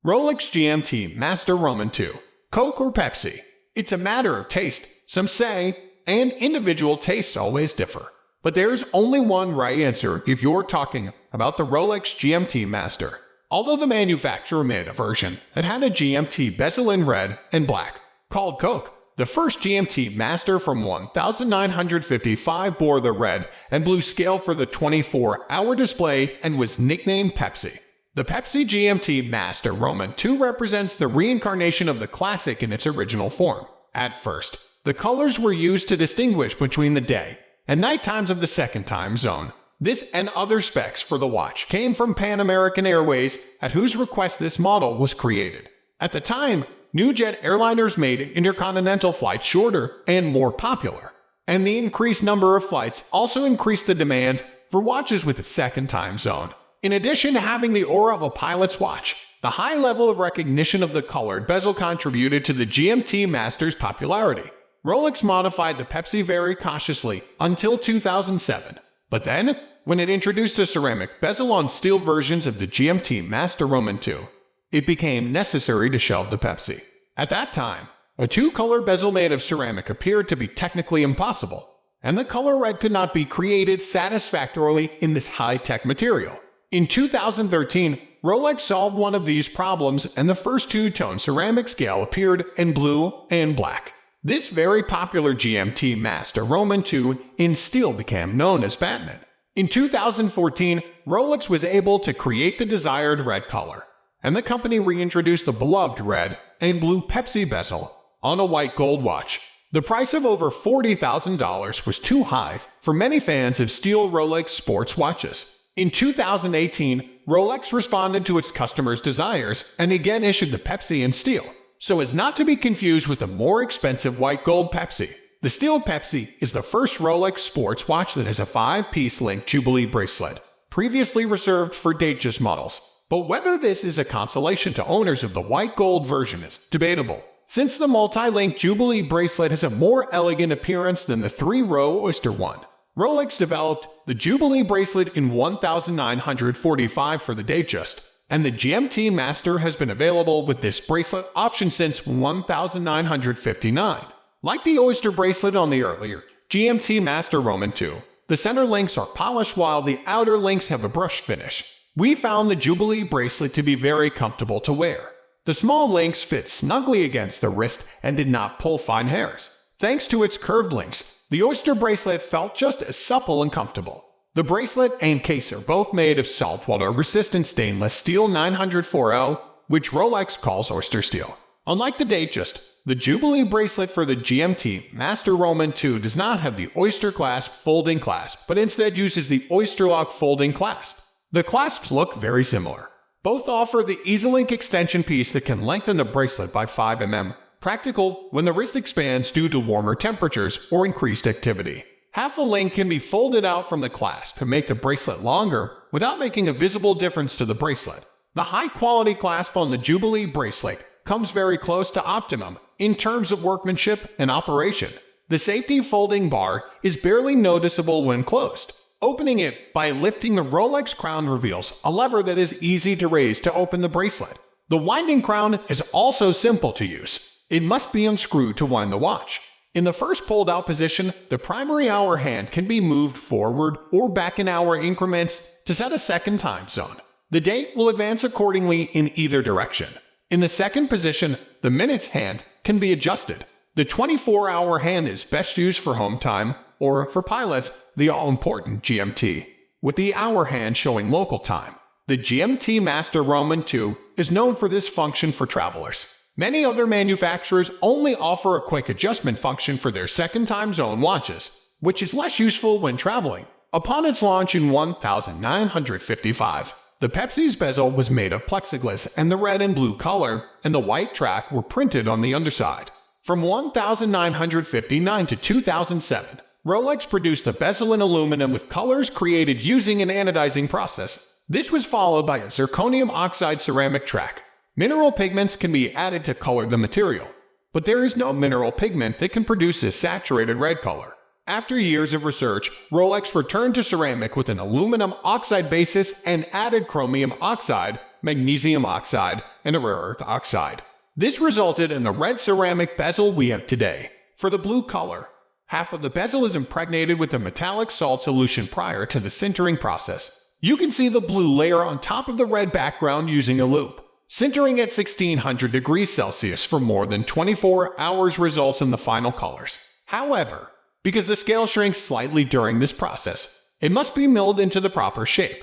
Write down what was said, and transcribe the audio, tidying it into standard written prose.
Rolex GMT-Master II, Coke or Pepsi? It's a matter of taste, some say, and individual tastes always differ. But there's only one right answer if you're talking about the Rolex GMT-Master. Although the manufacturer made a version that had a GMT bezel in red and black, called Coke, the first GMT-Master from 1955 bore the red and blue scale for the 24-hour display and was nicknamed Pepsi. The Pepsi GMT-Master II represents the reincarnation of the classic in its original form. At first, the colors were used to distinguish between the day and night times of the second time zone. This and other specs for the watch came from Pan American Airways, at whose request this model was created. At the time, new jet airliners made intercontinental flights shorter and more popular, and the increased number of flights also increased the demand for watches with a second time zone. In addition to having the aura of a pilot's watch, the high level of recognition of the colored bezel contributed to the GMT Master's popularity. Rolex modified the Pepsi very cautiously until 2007, but then, when it introduced a ceramic bezel on steel versions of the GMT Master II, it became necessary to shelve the Pepsi. At that time, a two-color bezel made of ceramic appeared to be technically impossible, and the color red could not be created satisfactorily in this high-tech material. In 2013, Rolex solved one of these problems and the first two-tone ceramic scale appeared in blue and black. This very popular GMT Master II in steel became known as Batman. In 2014, Rolex was able to create the desired red color, and the company reintroduced the beloved red and blue Pepsi bezel on a white gold watch. The price of over $40,000 was too high for many fans of steel Rolex sports watches. In 2018, Rolex responded to its customers' desires and again issued the Pepsi in steel, so as not to be confused with the more expensive white gold Pepsi. The steel Pepsi is the first Rolex sports watch that has a 5-piece linked Jubilee bracelet, previously reserved for Datejust models. But whether this is a consolation to owners of the white gold version is debatable, since the multi-link Jubilee bracelet has a more elegant appearance than the 3-row Oyster one. Rolex developed the Jubilee bracelet in 1945 for the Datejust, and the GMT Master has been available with this bracelet option since 1959. Like the Oyster bracelet on the earlier GMT Master II, the center links are polished while the outer links have a brush finish. We found the Jubilee bracelet to be very comfortable to wear. The small links fit snugly against the wrist and did not pull fine hairs. Thanks to its curved links, the Oyster bracelet felt just as supple and comfortable. The bracelet and case are both made of Saltwater Resistant stainless steel 904L, which Rolex calls Oyster steel. Unlike the Datejust, the Jubilee bracelet for the GMT Master II does not have the Oyster clasp folding clasp, but instead uses the Oyster lock folding clasp. The clasps look very similar. Both offer the EasyLink extension piece that can lengthen the bracelet by 5 mm, practical when the wrist expands due to warmer temperatures or increased activity. Half a link can be folded out from the clasp to make the bracelet longer without making a visible difference to the bracelet. The high-quality clasp on the Jubilee bracelet comes very close to optimum in terms of workmanship and operation. The safety folding bar is barely noticeable when closed. Opening it by lifting the Rolex crown reveals a lever that is easy to raise to open the bracelet. The winding crown is also simple to use. It must be unscrewed to wind the watch. In the first pulled-out position, the primary hour hand can be moved forward or back in hour increments to set a second time zone. The date will advance accordingly in either direction. In the second position, the minutes hand can be adjusted. The 24-hour hand is best used for home time, or for pilots, the all-important GMT, with the hour hand showing local time. The GMT Master II is known for this function for travelers. Many other manufacturers only offer a quick adjustment function for their second time zone watches, which is less useful when traveling. Upon its launch in 1955, the Pepsi's bezel was made of plexiglass and the red and blue color and the white track were printed on the underside. From 1959 to 2007, Rolex produced a bezel in aluminum with colors created using an anodizing process. This was followed by a zirconium oxide ceramic track. Mineral pigments can be added to color the material, but there is no mineral pigment that can produce a saturated red color. After years of research, Rolex returned to ceramic with an aluminum oxide basis and added chromium oxide, magnesium oxide, and a rare earth oxide. This resulted in the red ceramic bezel we have today. For the blue color, half of the bezel is impregnated with a metallic salt solution prior to the sintering process. You can see the blue layer on top of the red background using a loupe. Sintering at 1600 degrees Celsius for more than 24 hours results in the final colors. However, because the scale shrinks slightly during this process, it must be milled into the proper shape.